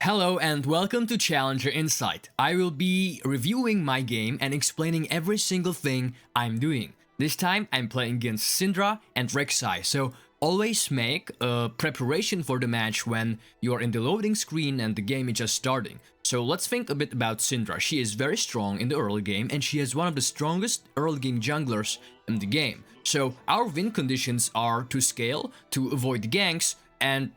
Hello and welcome to Challenger Insight. I will be reviewing my game and explaining every single thing I'm doing. This time I'm playing against Syndra and Rek'Sai, so always make a preparation for the match when you're in the loading screen and the game is just starting. So let's think a bit about Syndra. She is very strong in the early game and she is one of the strongest early game junglers in the game. So our win conditions are to scale, to avoid ganks, and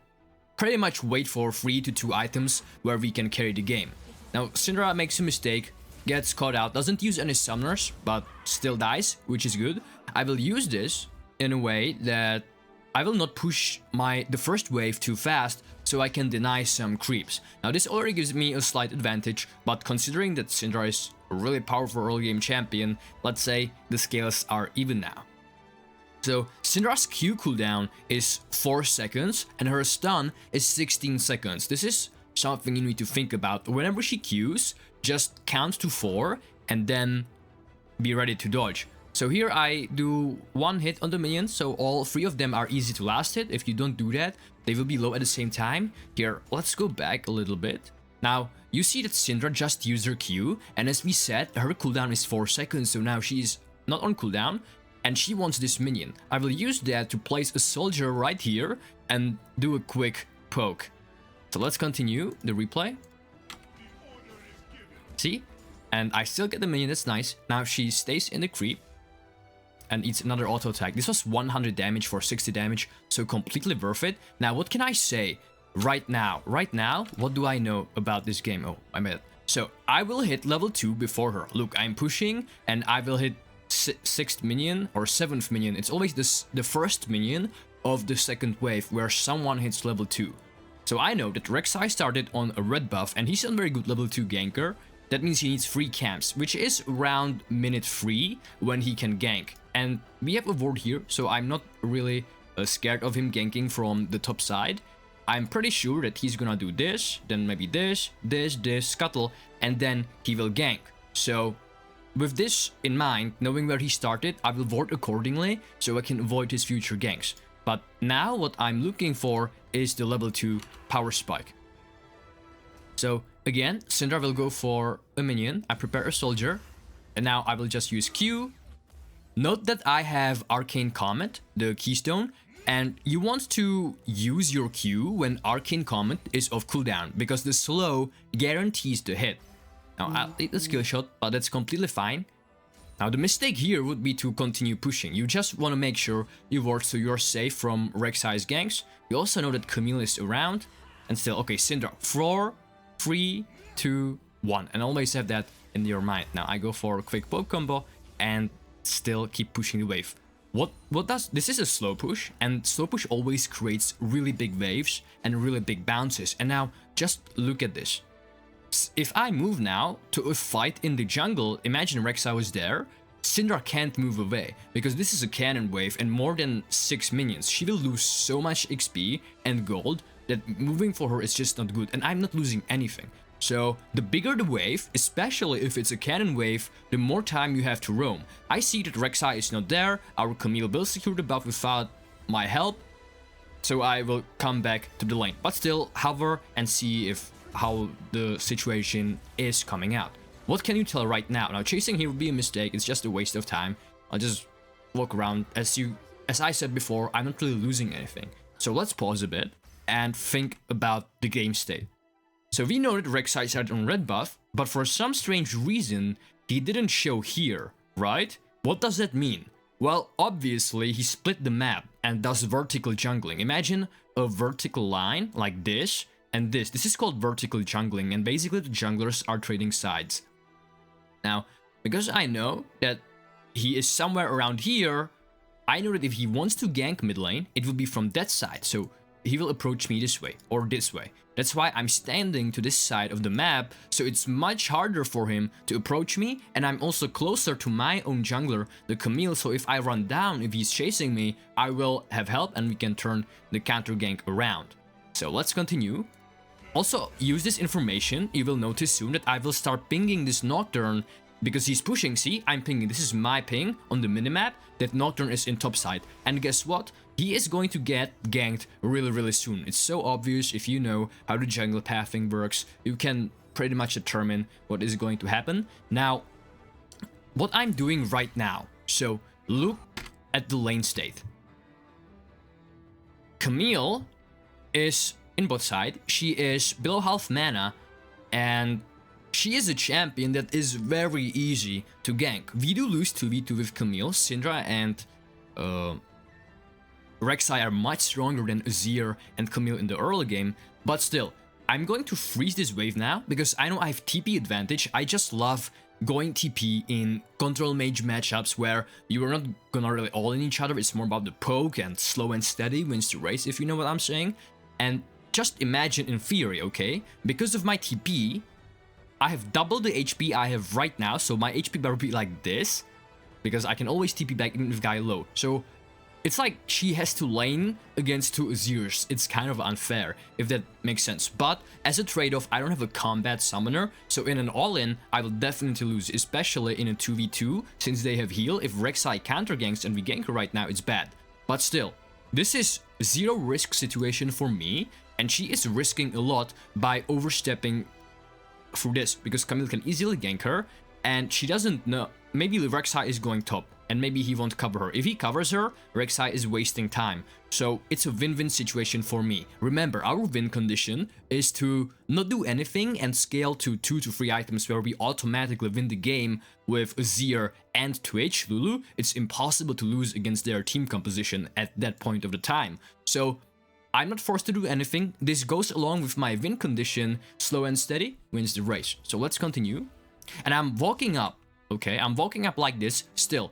pretty much wait for 3 to 2 items where we can carry the game. Now Syndra makes a mistake, gets caught out, doesn't use any summoners, but still dies, which is good. I will use this in a way that I will not push the first wave too fast, so I can deny some creeps. Now this already gives me a slight advantage, but considering that Syndra is a really powerful early game champion, let's say the scales are even now. So Syndra's Q cooldown is 4 seconds and her stun is 16 seconds. This is something you need to think about. Whenever she Qs, just count to 4 and then be ready to dodge. So here I do 1 hit on the minions, so all 3 of them are easy to last hit. If you don't do that, they will be low at the same time. Here, let's go back a little bit. Now, you see that Syndra just used her Q, and as we said, her cooldown is 4 seconds, so now she's not on cooldown. And she wants this minion. I will use that to place a soldier right here and do a quick poke. So let's continue the replay. See? And I still get the minion, that's nice. Now she stays in the creep and eats another auto attack. This was 100 damage for 60 damage, so completely worth it. Now what can I say right now? Right now, what do I know about this game? Oh, I made it. So I will hit level 2 before her. Look, I'm pushing and I will hit 6th minion or 7th minion. It's always the first minion of the second wave where someone hits level 2. So I know that Rek'Sai started on a red buff and he's a very good level 2 ganker. That means he needs 3 camps, which is around minute 3 when he can gank. And we have a ward here, so I'm not really scared of him ganking from the top side. I'm pretty sure that he's gonna do this, then maybe this, scuttle, and then he will gank. So with this in mind, knowing where he started, I will ward accordingly so I can avoid his future ganks. But now what I'm looking for is the level 2 power spike. So again, Syndra will go for a minion. I prepare a soldier and now I will just use Q. Note that I have Arcane Comet, the keystone, and you want to use your Q when Arcane Comet is off cooldown because the slow guarantees the hit. Now, I'll take the skill shot, but that's completely fine. Now, the mistake here would be to continue pushing. You just want to make sure you ward so you're safe from Rek'Sai's ganks. You also know that Camille is around. And still, okay, Syndra, 4, 3, 2, 1. And always have that in your mind. Now, I go for a quick poke combo and still keep pushing the wave. This is a slow push, and slow push always creates really big waves and really big bounces. And now, just look at this. If I move now to a fight in the jungle, imagine Rek'Sai was there, Syndra can't move away because this is a cannon wave and more than 6 minions. She will lose so much XP and gold that moving for her is just not good, and I'm not losing anything. So the bigger the wave, especially if it's a cannon wave, the more time you have to roam. I see that Rek'Sai is not there, our Camille will secure the buff without my help, so I will come back to the lane. But still, hover and see how the situation is coming out. What can you tell right now? Now, chasing here would be a mistake. It's just a waste of time. I'll just walk around. As I said before, I'm not really losing anything. So let's pause a bit and think about the game state. So we know that Rek'Sai started on red buff, but for some strange reason, he didn't show here, right? What does that mean? Well, obviously, he split the map and does vertical jungling. Imagine a vertical line like this, and this is called vertical jungling, and basically the junglers are trading sides. Now, because I know that he is somewhere around here, I know that if he wants to gank mid lane, it will be from that side, so he will approach me this way, or this way. That's why I'm standing to this side of the map, so it's much harder for him to approach me, and I'm also closer to my own jungler, the Camille, so if I run down, if he's chasing me, I will have help and we can turn the counter gank around. So let's continue. Also, use this information, you will notice soon that I will start pinging this Nocturne because he's pushing. See, I'm pinging, this is my ping on the minimap, that Nocturne is in top side. And guess what? he is going to get ganked really soon. It's so obvious. If you know how the jungle pathing works, you can pretty much determine what is going to happen. Now, what I'm doing right now, so look at the lane state. Camille is in bot side. She is below half mana, and she is a champion that is very easy to gank. We do lose 2v2 with Camille. Syndra and Rek'Sai are much stronger than Azir and Camille in the early game, but still, I'm going to freeze this wave now because I know I have TP advantage. I just love going TP in control mage matchups where you are not gonna really all in each other. It's more about the poke, and slow and steady wins the race, if you know what I'm saying. And just imagine in theory, okay? Because of my TP, I have double the HP I have right now, so my HP better be like this, because I can always TP back even if guy low. So it's like she has to lane against 2 Azirs. It's kind of unfair, if that makes sense. But as a trade-off, I don't have a combat summoner, so in an all-in, I will definitely lose, especially in a 2v2, since they have heal. If Rek'Sai counter ganks and we gank her right now, it's bad. But still, this is zero risk situation for me, and she is risking a lot by overstepping through this, because Camille can easily gank her, and she doesn't know. Maybe Rek'Sai is going top, and maybe he won't cover her. If he covers her, Rek'Sai is wasting time. So it's a win-win situation for me. Remember, our win condition is to not do anything and scale to 2 to 3 items where we automatically win the game with Azir and Twitch, Lulu. It's impossible to lose against their team composition at that point of the time. So I'm not forced to do anything. This goes along with my win condition. Slow and steady wins the race. So let's continue. And I'm walking up, okay? I'm walking up like this still.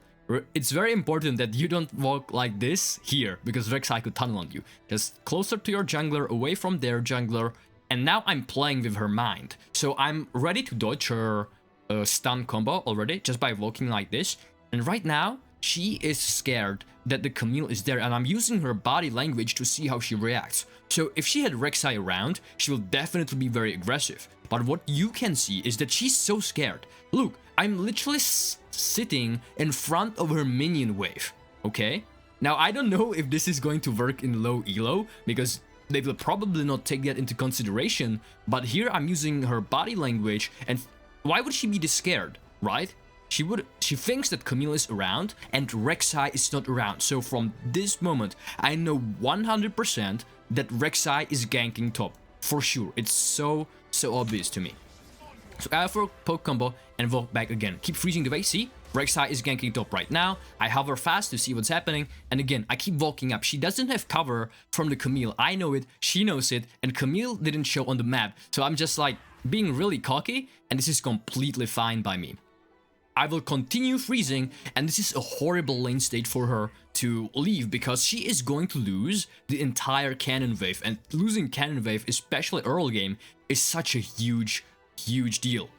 It's very important that you don't walk like this here, because Rek'Sai could tunnel on you. Just closer to your jungler, away from their jungler, and now I'm playing with her mind. So I'm ready to dodge her stun combo already, just by walking like this. And right now, she is scared that the Camille is there, and I'm using her body language to see how she reacts. So if she had Rek'Sai around, she will definitely be very aggressive. But what you can see is that she's so scared. Look, I'm literally sitting in front of her minion wave, okay? Now, I don't know if this is going to work in low elo, because they will probably not take that into consideration, but here I'm using her body language, and why would she be this scared, right? She thinks that Camille is around, and Rek'Sai is not around. So from this moment, I know 100% that Rek'Sai is ganking top, for sure. It's so obvious to me. So I have a poke combo and walk back again. Keep freezing the way. See, Rek'Sai is ganking top right now. I hover fast to see what's happening. And again, I keep walking up. She doesn't have cover from the Camille. I know it. She knows it. And Camille didn't show on the map. So I'm just like being really cocky. And this is completely fine by me. I will continue freezing. And this is a horrible lane state for her to leave, because she is going to lose the entire cannon wave. And losing cannon wave, especially early game, is such a huge deal.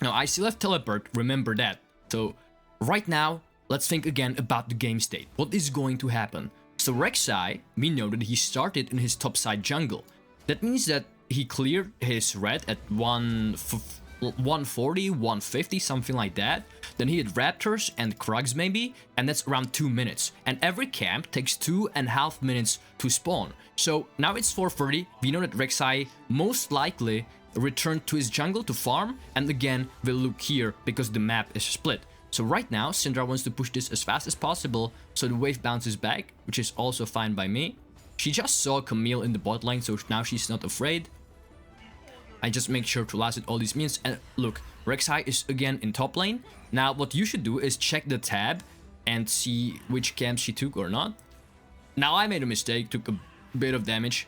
Now, I still have teleport, remember that. So right now, let's think again about the game state. What is going to happen? So Rek'Sai, we know that he started in his top side jungle. That means that he cleared his red at 140, 150, something like that. Then he had Raptors and Krugs maybe, and that's around 2 minutes. And every camp takes 2.5 minutes to spawn. So now it's 4:30. We know that Rek'Sai most likely returned to his jungle to farm, and again we'll look here because the map is split. So right now Syndra wants to push this as fast as possible, so the wave bounces back, which is also fine by me. She just saw Camille in the bot lane, so now she's not afraid. I just make sure to last with all these minions. And look, Rek'Sai is again in top lane. Now what you should do is check the tab and see which camp she took or not. Now I made a mistake, took a bit of damage.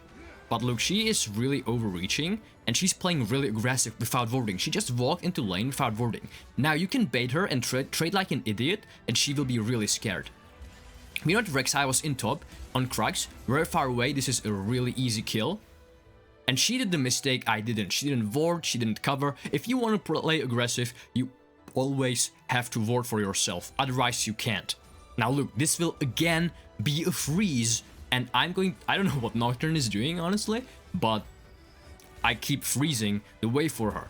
But look, she is really overreaching, and she's playing really aggressive without warding. She just walked into lane without warding. Now you can bait her and trade like an idiot, and she will be really scared. We know that Rek'Sai was in top on Krugs, very far away. This is a really easy kill. And she did the mistake I didn't. She didn't ward, she didn't cover. If you want to play aggressive, you always have to ward for yourself, otherwise you can't. Now look, this will again be a freeze. And I don't know what Nocturne is doing, honestly, but I keep freezing the way for her.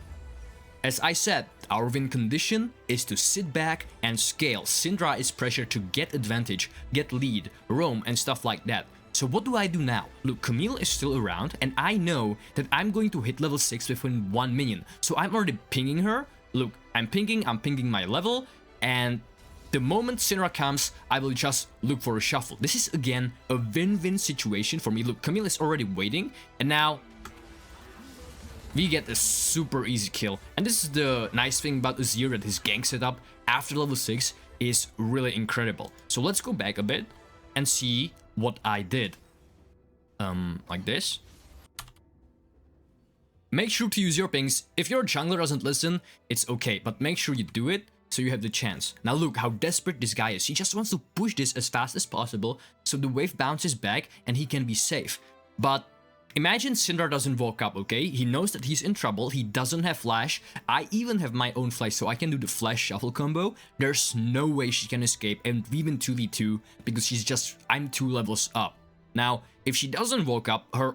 As I said, Our win condition is to sit back and scale. Syndra is pressured to get advantage, get lead, roam, and stuff like that. So what do I do now? Look, Camille is still around, and I know that I'm going to hit level 6 within 1 minion. So I'm already pinging her. Look, I'm pinging my level, and the moment Syndra comes, I will just look for a shuffle. This is again a win-win situation for me. Look, Camille is already waiting, and now we get a super easy kill. And this is the nice thing about Azir, that his gank setup after level 6 is really incredible. So let's go back a bit and see what I did. Like this. Make sure to use your pings. If your jungler doesn't listen, it's okay, but make sure you do it so you have the chance. Now look how desperate this guy is. He just wants to push this as fast as possible so the wave bounces back and he can be safe. But imagine Syndra doesn't walk up, okay? He knows that he's in trouble. He doesn't have flash. I even have my own flash, so I can do the flash shuffle combo. There's no way she can escape, and even 2v2 because I'm 2 levels up. Now, if she doesn't walk up, her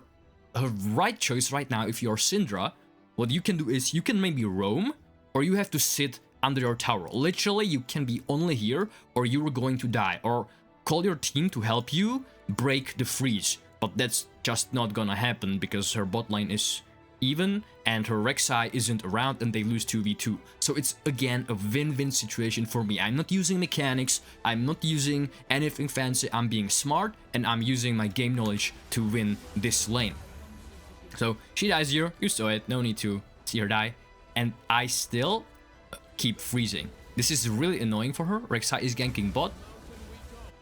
right choice right now, if you're Syndra, what you can do is you can maybe roam, or you have to sit under your tower. Literally, you can be only here, or you're going to die, or call your team to help you break the freeze. But that's just not gonna happen because her bot lane is even and her Rek'Sai isn't around and they lose 2v2. So it's again a win-win situation for me. I'm not using mechanics, I'm not using anything fancy, I'm being smart and I'm using my game knowledge to win this lane. So she dies here, you saw it, no need to see her die. And I still keep freezing. This is really annoying for her. Rek'Sai is ganking bot.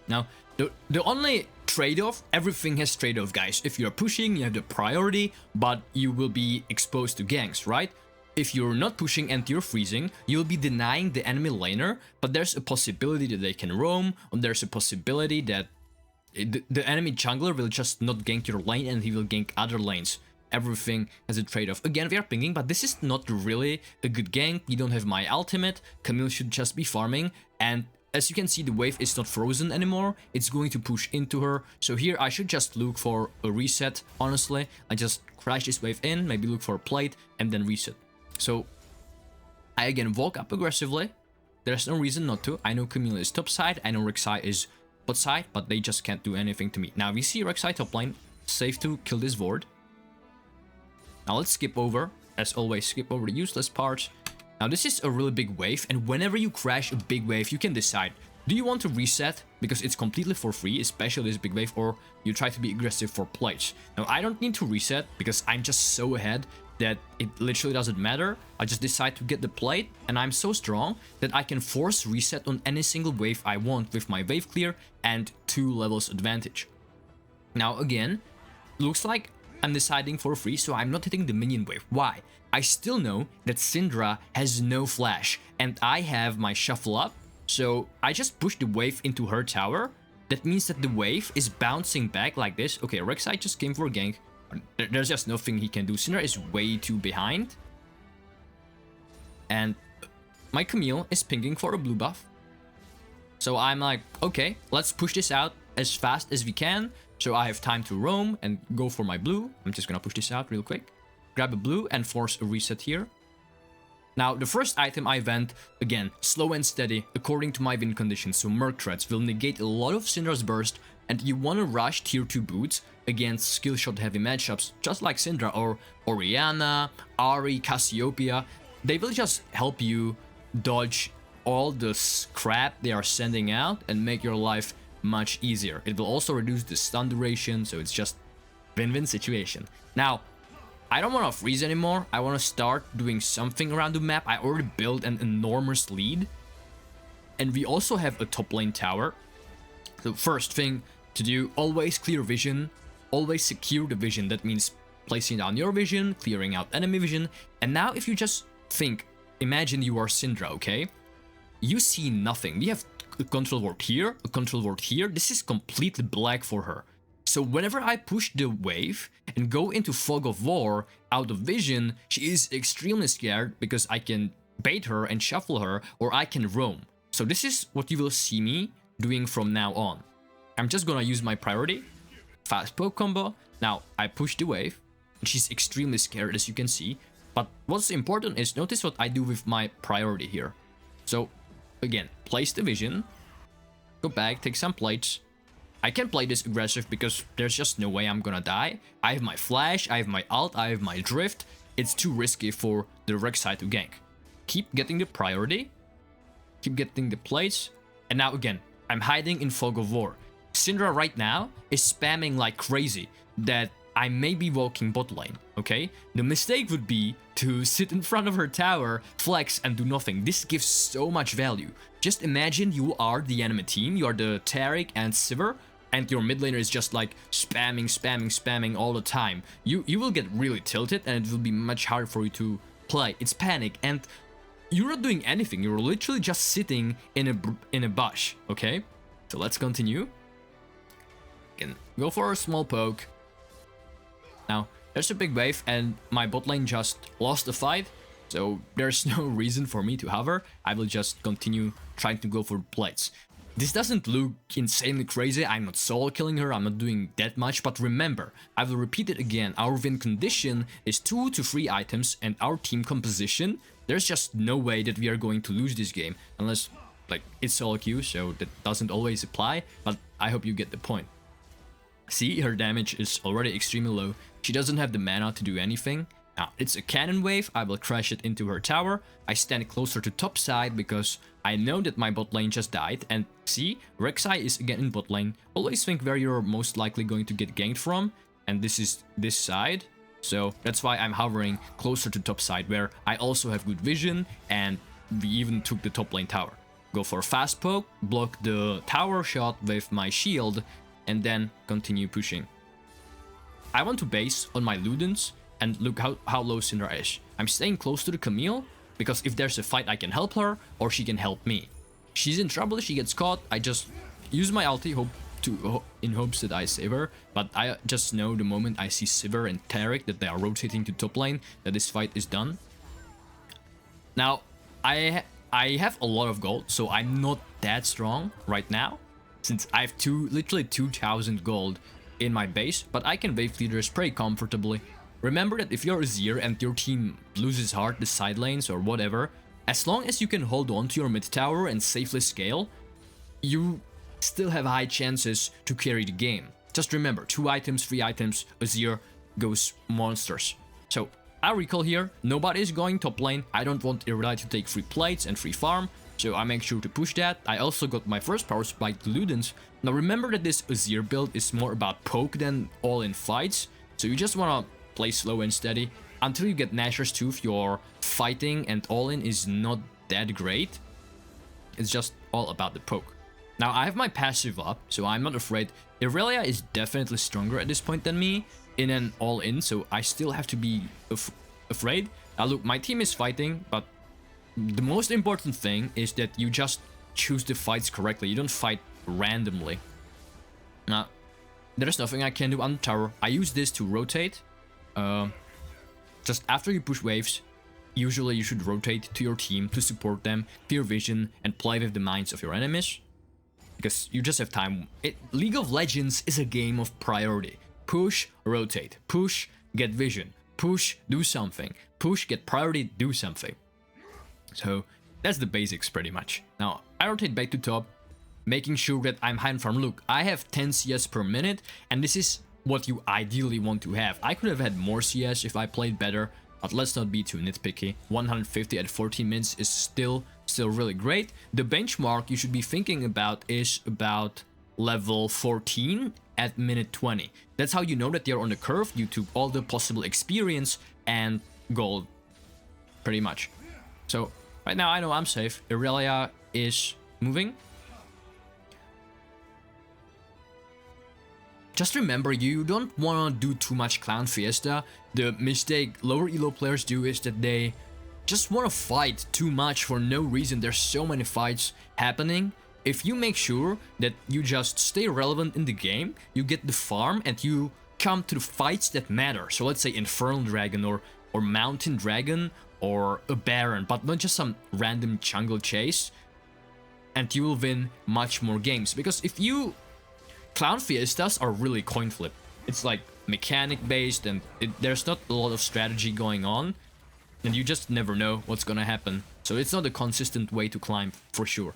Now, the only trade-off, everything has trade-off, guys. If you're pushing, you have the priority, but you will be exposed to ganks, right? If you're not pushing and you're freezing, you'll be denying the enemy laner, but there's a possibility that they can roam, or there's a possibility that the enemy jungler will just not gank your lane and he will gank other lanes. Everything has a trade-off. Again, we are pinging, but this is not really a good gank. You don't have my ultimate. Camille should just be farming, and as you can see, the wave is not frozen anymore. It's going to push into her. So here I should just look for a reset, honestly. I just crash this wave in, maybe look for a plate, and then reset. So I again walk up aggressively. There's no reason not to. I know Camille is top side. I know Rek'Sai is bot side, but they just can't do anything to me. Now we see Rek'Sai top lane. Safe to kill this ward. Now let's skip over. As always, skip over the useless parts. Now this is a really big wave, and whenever you crash a big wave, you can decide, do you want to reset because it's completely for free, especially this big wave, or you try to be aggressive for plates. Now I don't need to reset because I'm just so ahead that it literally doesn't matter. I just decide to get the plate, and I'm so strong that I can force reset on any single wave I want with my wave clear and 2 levels advantage. Now again, looks like I'm deciding for free, so I'm not hitting the minion wave. Why? I still know that Syndra has no flash, and I have my shuffle up, so I just push the wave into her tower. That means that the wave is bouncing back like this. Okay, Rek'Sai just came for a gank. There's just nothing he can do. Syndra is way too behind. And my Camille is pinging for a blue buff. So I'm like, okay, let's push this out as fast as we can. So I have time to roam and go for my blue. I'm just gonna push this out real quick. Grab a blue and force a reset here. Now, the first item I went, again, slow and steady, according to my win conditions. So Merc Threads will negate a lot of Syndra's burst, and you want to rush tier 2 boots against skill shot heavy matchups, just like Syndra or Orianna, Ahri, Cassiopeia. They will just help you dodge all the crap they are sending out and make your life much easier. It will also reduce the stun duration, so it's just win-win situation. Now, I don't want to freeze anymore. I want to start doing something around the map. I already built an enormous lead. And we also have a top lane tower. So first thing to do, always clear vision. Always secure the vision. That means placing down your vision, clearing out enemy vision. And now if you just think, imagine you are Syndra, okay? You see nothing. We have a control ward here, a control ward here. This is completely black for her. So whenever I push the wave and go into fog of war out of vision, she is extremely scared because I can bait her and shuffle her, or I can roam. So this is what you will see me doing from now on. I'm just gonna use my priority, fast poke combo. Now I push the wave, and she's extremely scared, as you can see. But what's important is notice what I do with my priority here. So again, place the vision, go back, take some plates. I can't play this aggressive because there's just no way I'm gonna die. I have my flash, I have my ult, I have my drift. It's too risky for the Rek'Sai to gank. Keep getting the priority, keep getting the plates, and now again, I'm hiding in Fog of War. Syndra right now is spamming like crazy that I may be walking bot lane, okay? The mistake would be to sit in front of her tower, flex, and do nothing. This gives so much value. Just imagine you are the enemy team, you are the Taric and Sivir, and your mid laner is just like spamming all the time. You will get really tilted and it will be much harder for you to play. It's panic and you're not doing anything. You're literally just sitting in a bush, okay? So let's continue. Can go for a small poke. Now, there's a big wave and my bot lane just lost the fight. So there's no reason for me to hover. I will just continue trying to go for plates. This doesn't look insanely crazy. I'm not solo killing her. I'm not doing that much. But remember, I will repeat it again. Our win condition is 2 to 3 items and our team composition. There's just no way that we are going to lose this game. Unless, like, it's solo queue, so that doesn't always apply. But I hope you get the point. See, her damage is already extremely low. She doesn't have the mana to do anything. Now, it's a cannon wave. I will crash it into her tower. I stand closer to top side because I know that my bot lane just died. And see, Rek'Sai is again in bot lane. Always think where you're most likely going to get ganked from. And this is this side. So that's why I'm hovering closer to top side where I also have good vision. And we even took the top lane tower. Go for a fast poke, block the tower shot with my shield, and then continue pushing. I want to base on my Ludens. And look how low Syndra is. I'm staying close to the Camille, because if there's a fight I can help her, or she can help me. She's in trouble, she gets caught, I just use my ulti in hopes that I save her. But I just know the moment I see Sivir and Taric that they are rotating to top lane, that this fight is done. Now, I have a lot of gold, so I'm not that strong right now. Since I have literally 2,000 gold in my base, but I can wave leaders pretty comfortably. Remember that if you're Azir and your team loses hard the side lanes or whatever, as long as you can hold on to your mid tower and safely scale, you still have high chances to carry the game. Just remember, 2 items, 3 items, Azir goes monsters. So, I recall here, nobody is going top lane, I don't want Irelia to take free plates and free farm, so I make sure to push that. I also got my first power spike to Ludens. Now remember that this Azir build is more about poke than all-in fights, so you just wanna play slow and steady. Until you get Nashor's Tooth, your fighting and all-in is not that great. It's just all about the poke. Now I have my passive up, so I'm not afraid. Irelia is definitely stronger at this point than me in an all-in, so I still have to be afraid. Now look, my team is fighting, but the most important thing is that you just choose the fights correctly. You don't fight randomly. Now, there's nothing I can do on the tower. I use this to rotate. Just after you push waves, usually you should rotate to your team to support them, fear vision, and play with the minds of your enemies. Because you just have time. League of Legends is a game of priority. Push, rotate. Push, get vision. Push, do something. Push, get priority, do something. So that's the basics pretty much. Now I rotate back to top, making sure that I'm high from. Look, I have 10 CS per minute, and this is what you ideally want to have. I could have had more CS if I played better, but let's not be too nitpicky. 150 at 14 minutes is still really great. The benchmark you should be thinking about is about level 14 at minute 20. That's how you know that you're on the curve due to all the possible experience and gold, pretty much. So right now I know I'm safe. Irelia is moving. Just remember, you don't want to do too much Clown Fiesta. The mistake lower elo players do is that they just want to fight too much for no reason. There's so many fights happening. If you make sure that you just stay relevant in the game, you get the farm and you come to the fights that matter. So let's say Infernal Dragon or Mountain Dragon or a Baron, but not just some random jungle chase, and you will win much more games. Because if you... Clown Fiestas are really coin flip. It's like mechanic based and there's not a lot of strategy going on. And you just never know what's gonna happen. So it's not a consistent way to climb, for sure.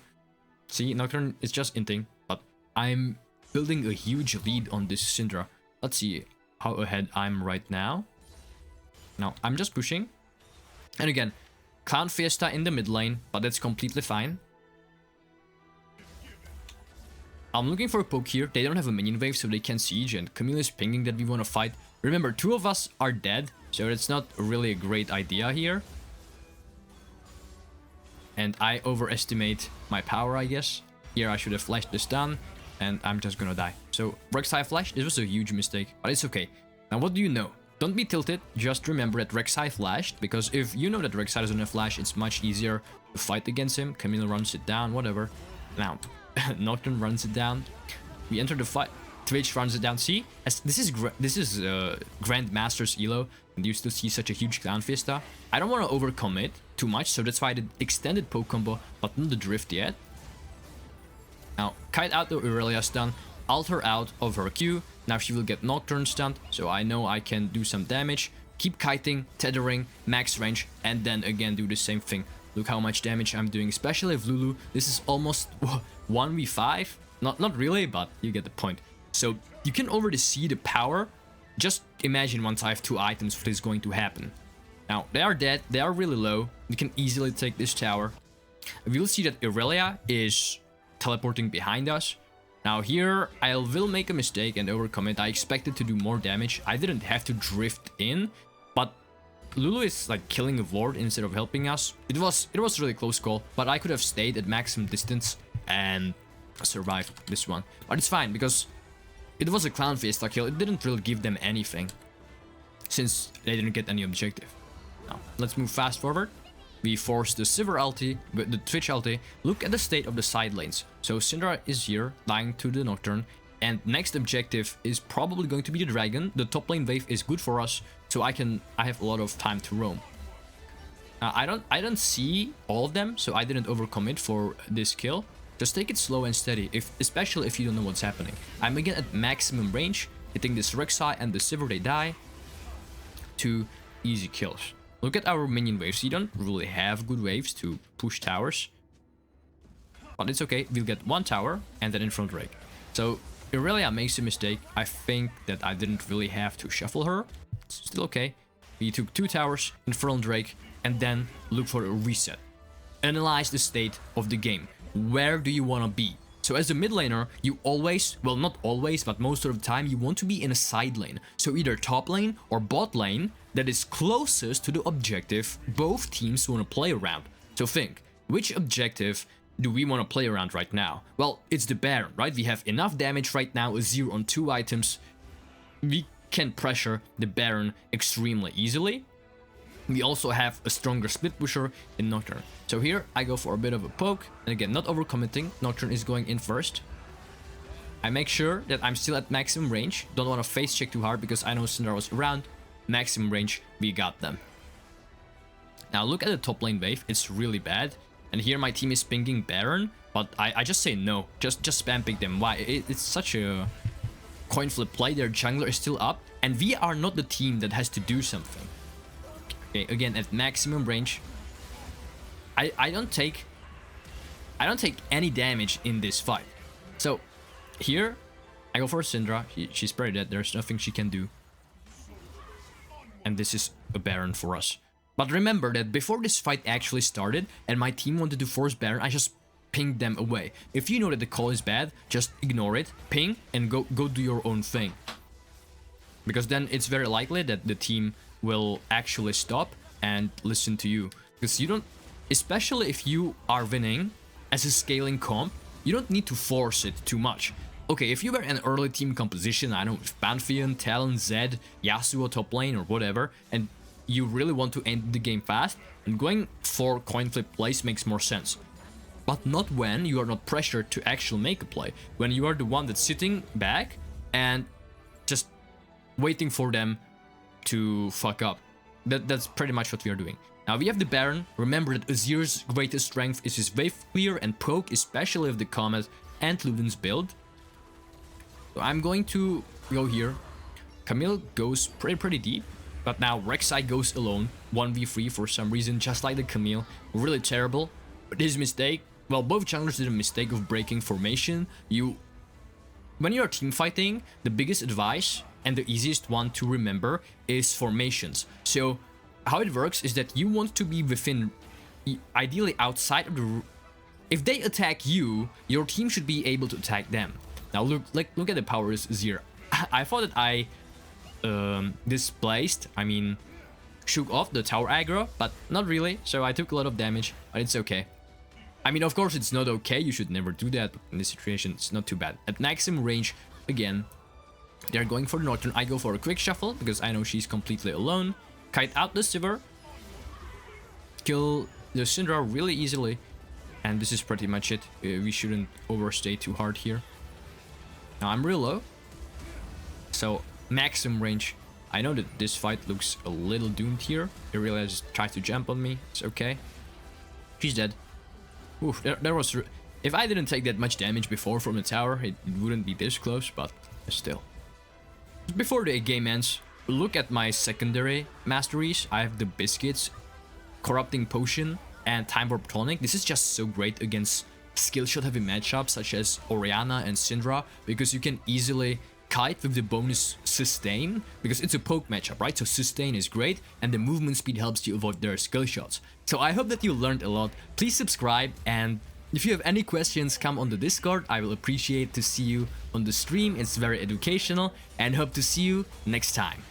See, Nocturne is just inting, but I'm building a huge lead on this Syndra. Let's see how ahead I'm right now. Now, I'm just pushing. And again, Clown Fiesta in the mid lane, but that's completely fine. I'm looking for a poke here. They don't have a minion wave, so they can siege, and Camille is pinging that we want to fight. Remember, 2 of us are dead, so it's not really a great idea here. And I overestimate my power, I guess. Here I should have flashed the stun, and I'm just gonna die. So, Rek'Sai flash, this was a huge mistake, but it's okay. Now, what do you know? Don't be tilted, just remember that Rek'Sai flashed, because if you know that Rek'Sai doesn't have flash, it's much easier to fight against him. Camille runs it down, whatever. Now, Nocturne runs it down. We enter the fight. Twitch runs it down. See, this is Grandmaster's elo, and you still see such a huge Clown Fiesta. I don't want to overcommit too much, so that's why I did extended poke combo, but not the drift yet. Now, kite out the Aurelia stun, ult her out of her Q. Now she will get Nocturne stunned, so I know I can do some damage. Keep kiting, tethering, max range, and then again do the same thing. Look how much damage I'm doing, especially with Lulu. This is almost 1v5. Not really, but you get the point. So you can already see the power. Just imagine once I have 2 items what is going to happen. Now, they are dead. They are really low. We can easily take this tower. We will see that Aurelia is teleporting behind us. Now here, I will make a mistake and overcome it. I expected to do more damage. I didn't have to drift in, but Lulu is like killing a ward instead of helping us. It was really close call, but I could have stayed at maximum distance and survived this one. But it's fine because it was a Clown Fiesta kill. It didn't really give them anything since they didn't get any objective. Now, let's move fast forward. We force the Sivir ulti, the Twitch ulti. Look at the state of the side lanes. So Syndra is here, dying to the Nocturne. And next objective is probably going to be the Dragon. The top lane wave is good for us, so I have a lot of time to roam. I don't see all of them, so I didn't overcommit for this kill. Just take it slow and steady, especially if you don't know what's happening. I'm again at maximum range, hitting this Rek'Sai and the Sivir, they die. 2 easy kills. Look at our minion waves. You don't really have good waves to push towers. But it's okay. We'll get 1 tower and then in front Drake. So Aurelia makes a mistake. I think that I didn't really have to shuffle her. It's still okay. We took 2 towers in front Drake and then look for a reset. Analyze the state of the game. Where do you want to be? So as a mid laner, you always, well not always, but most of the time you want to be in a side lane. So either top lane or bot lane that is closest to the objective both teams want to play around. So think, which objective do we want to play around right now? Well, it's the Baron, right? We have enough damage right now, Azir on 2 items. We can pressure the Baron extremely easily. We also have a stronger split pusher in Nocturne. So here I go for a bit of a poke. And again, not overcommitting. Nocturne is going in first. I make sure that I'm still at maximum range. Don't want to face check too hard because I know Syndra was around. Maximum range, we got them. Now look at the top lane wave. It's really bad. And here my team is pinging Baron. But I just say no. Just spam pick them. Why? It's such a coin flip play. Their jungler is still up. And we are not the team that has to do something. Okay, again at maximum range. I don't take any damage in this fight. So here I go for Syndra. She's pretty dead. There's nothing she can do. And this is a Baron for us. But remember that before this fight actually started and my team wanted to force Baron, I just pinged them away. If you know that the call is bad, just ignore it, ping, and go do your own thing. Because then it's very likely that the team will actually stop and listen to you. Because you don't, especially if you are winning as a scaling comp, you don't need to force it too much. Okay, if you were an early team composition, I don't know, with Pantheon, Talon, Zed, Yasuo top lane or whatever, and you really want to end the game fast, and going for coin flip plays makes more sense. But not when you are not pressured to actually make a play. When you are the one that's sitting back and just waiting for them to fuck up. That's pretty much what we are doing. Now we have the Baron. Remember that Azir's greatest strength is his wave clear and poke, especially with the Comet and Luden's build. So I'm going to go here. Camille goes pretty deep. But now Rek'Sai goes alone, 1v3 for some reason, just like the Camille. Really terrible. But his mistake, well, both junglers did a mistake of breaking formation. When you're team fighting, the biggest advice and the easiest one to remember is formations. So how it works is that you want to be within, ideally outside of the... If they attack you, your team should be able to attack them. Now look at the powers Azir. I thought that I displaced, shook off the tower aggro, but not really, so I took a lot of damage, but it's okay. Of course it's not okay, you should never do that, but in this situation it's not too bad. At maximum range, again, they're going for the Nocturne. I go for a quick shuffle, because I know she's completely alone. Kite out the Sivir. Kill the Syndra really easily. And this is pretty much it. We shouldn't overstay too hard here. Now I'm real low. So maximum range. I know that this fight looks a little doomed here. Irelia just tried to jump on me. It's okay. She's dead. Oof, there was... If I didn't take that much damage before from the tower, it wouldn't be this close, but still. Before the game ends, look at my secondary masteries. I have the Biscuits, Corrupting Potion, and Time Warp Tonic. This is just so great against skill shot heavy matchups such as Orianna and Syndra, because you can easily kite with the bonus sustain, because it's a poke matchup, right? So sustain is great, and the movement speed helps you avoid their skill shots. So I hope that you learned a lot. Please subscribe, and if you have any questions, come on the Discord. I will appreciate to see you on the stream. It's very educational, and hope to see you next time.